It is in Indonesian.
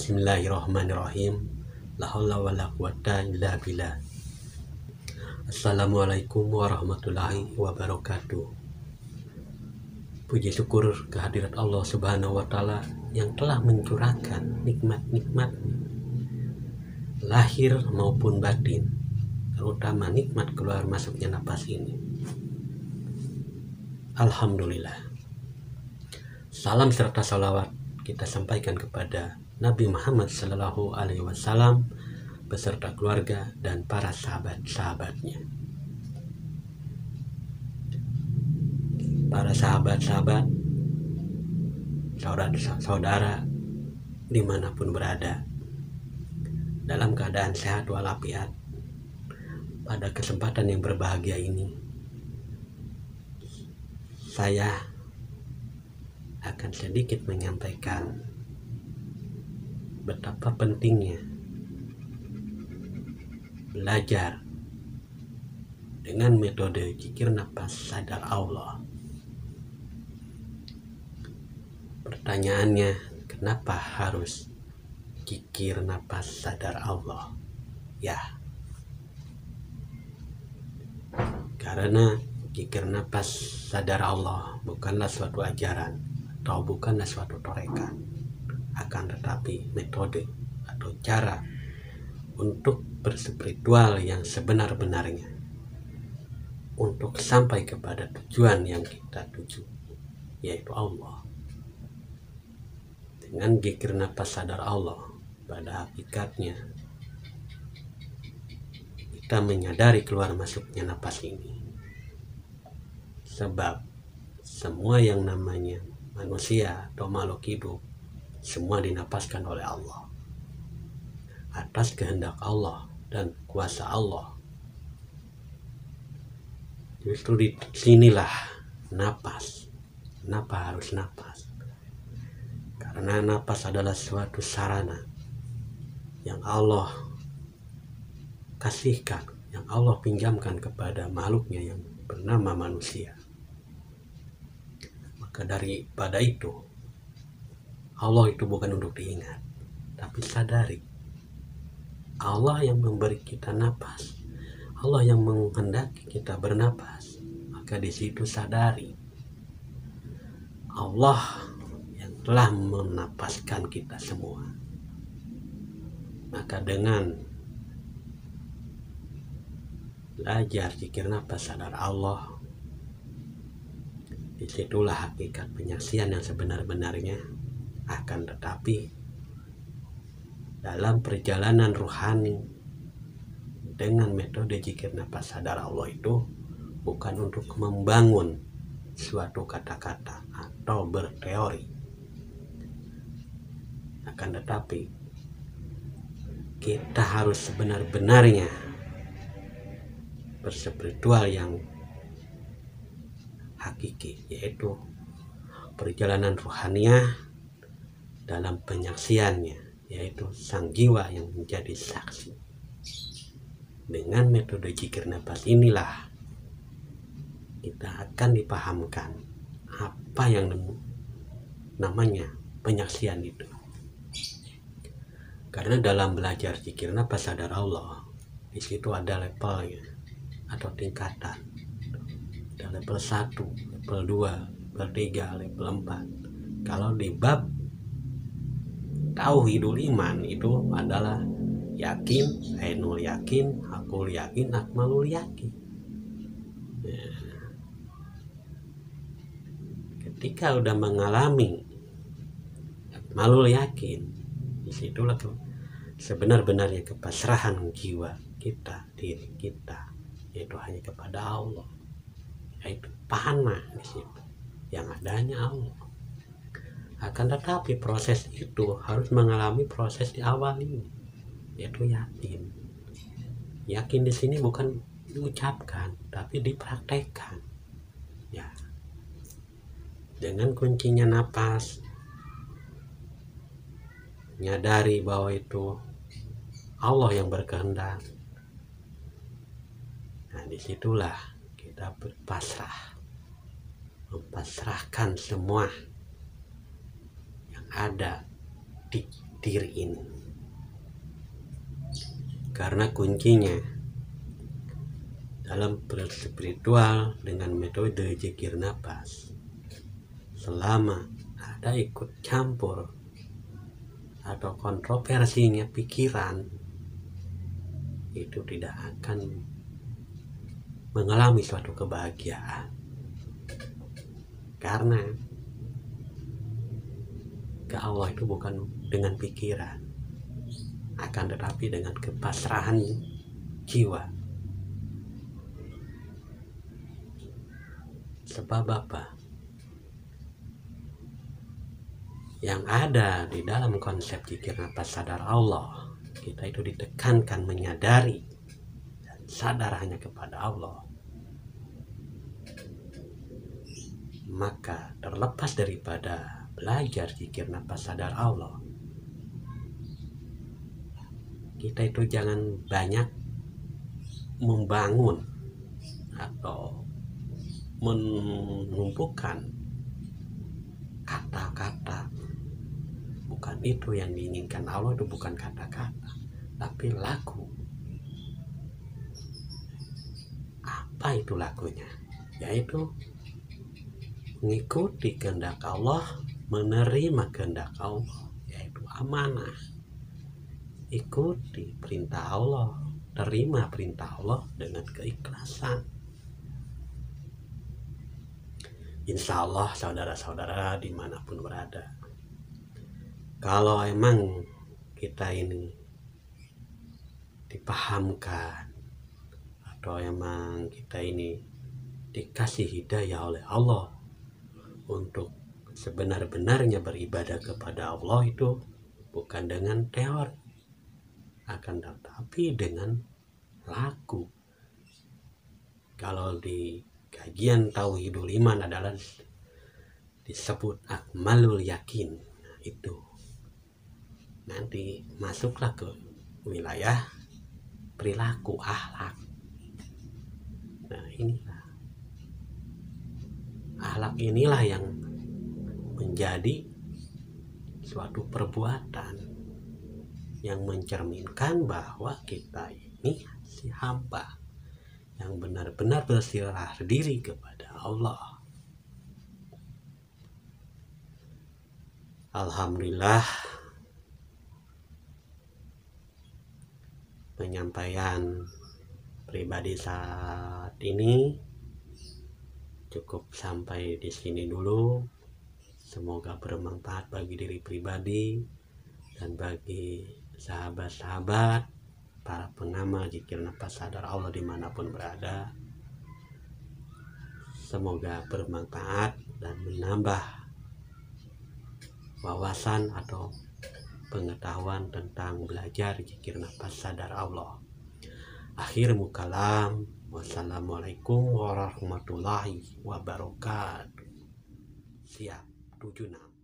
Bismillahirrahmanirrahim. La haula wala quwata illa billah. Assalamualaikum warahmatullahi wabarakatuh. Puji syukur kehadirat Allah Subhanahu wa Ta'ala yang telah mencurahkan nikmat-nikmat lahir maupun batin, terutama nikmat keluar masuknya napas ini. Alhamdulillah. Salam serta salawat kita sampaikan kepada Nabi Muhammad Sallallahu Alaihi Wasallam beserta keluarga dan para sahabat-sahabatnya. Para sahabat-sahabat, saudara-saudara dimanapun berada, dalam keadaan sehat walafiat, pada kesempatan yang berbahagia ini, saya akan sedikit menyampaikan betapa pentingnya belajar dengan metode zikir nafas sadar Allah. Pertanyaannya, kenapa harus zikir nafas sadar Allah? Ya, karena zikir nafas sadar Allah bukanlah suatu ajaran atau bukanlah suatu torekan, akan tetapi metode atau cara untuk berspiritual yang sebenar-benarnya, untuk sampai kepada tujuan yang kita tuju, yaitu Allah. Dengan zikir nafas sadar Allah, pada hakikatnya kita menyadari keluar masuknya nafas ini. Sebab semua yang namanya manusia atau makhluk hidup, semua dinapaskan oleh Allah atas kehendak Allah dan kuasa Allah. Justru di sinilah napas. Kenapa harus napas? Karena napas adalah suatu sarana yang Allah kasihkan, yang Allah pinjamkan kepada makhluknya yang bernama manusia. Maka daripada itu, Allah itu bukan untuk diingat, tapi sadari. Allah yang memberi kita napas, Allah yang menghendaki kita bernapas, maka di situ sadari Allah yang telah menapaskan kita semua. Maka dengan belajar zikir nafas sadar Allah, disitulah hakikat penyaksian yang sebenar-benarnya. Akan tetapi dalam perjalanan rohani dengan metode zikir nafas sadar Allah itu bukan untuk membangun suatu kata-kata atau berteori, akan tetapi kita harus sebenar-benarnya berspiritual yang hakiki, yaitu perjalanan rohaniah dalam penyaksiannya, yaitu sang jiwa yang menjadi saksi. Dengan metode zikir nafas inilah kita akan dipahamkan apa yang namanya penyaksian itu. Karena dalam belajar zikir nafas sadar Allah, di situ ada levelnya atau tingkatan. Ada level 1, level 2, level 3, level 4. Kalau di bab tauhidul iman itu adalah yakin, ainul yakin, hakul yakin, akmalul yakin. Ketika udah mengalami akmalul yakin, disitulah tuh sebenar-benarnya kepasrahan jiwa kita, diri kita, yaitu hanya kepada Allah, yaitu fana di situ, yang adanya Allah. Akan tetapi proses itu harus mengalami proses di awal ini, yaitu yakin. Yakin di sini bukan diucapkan, tapi dipraktekkan. Ya, dengan kuncinya napas, menyadari bahwa itu Allah yang berkehendak. Nah, disitulah kita berpasrah, mempasrahkan semua yang ada di diri ini. Karena kuncinya dalam spiritual dengan metode zikir nafas, selama ada ikut campur atau kontroversinya pikiran, itu tidak akan mengalami suatu kebahagiaan. Karena ke Allah itu bukan dengan pikiran, akan tetapi dengan kepasrahan jiwa. Sebab apa? Yang ada di dalam konsep zikir nafas sadar Allah, kita itu ditekankan menyadari dan sadar hanya kepada Allah. Maka terlepas daripada belajar zikir nafas sadar Allah, kita itu jangan banyak membangun atau menumpukan kata-kata. Bukan itu yang diinginkan Allah, itu bukan kata-kata, tapi laku. Apa itu lakunya? Yaitu mengikuti kehendak Allah, menerima kehendak Allah, yaitu amanah. Ikuti perintah Allah, terima perintah Allah dengan keikhlasan. Insya Allah saudara-saudara dimanapun berada, kalau emang kita ini dipahamkan atau emang kita ini dikasih hidayah oleh Allah untuk sebenar-benarnya beribadah kepada Allah, itu bukan dengan teori, akan tetapi dengan laku. Kalau di kajian Tauhidul Iman adalah disebut akmalul yakin. Nah, itu nanti masuklah ke wilayah perilaku akhlak. Nah, inilah akhlak inilah yang menjadi suatu perbuatan yang mencerminkan bahwa kita ini si hamba yang benar-benar berserah diri kepada Allah. Alhamdulillah, penyampaian pribadi saat ini cukup sampai di sini dulu. Semoga bermanfaat bagi diri pribadi dan bagi sahabat-sahabat para pengamal zikir nafas sadar Allah dimanapun berada. Semoga bermanfaat dan menambah wawasan atau pengetahuan tentang belajar zikir nafas sadar Allah. Akhir mukalam, wassalamualaikum warahmatullahi wabarakatuh. Siap 76.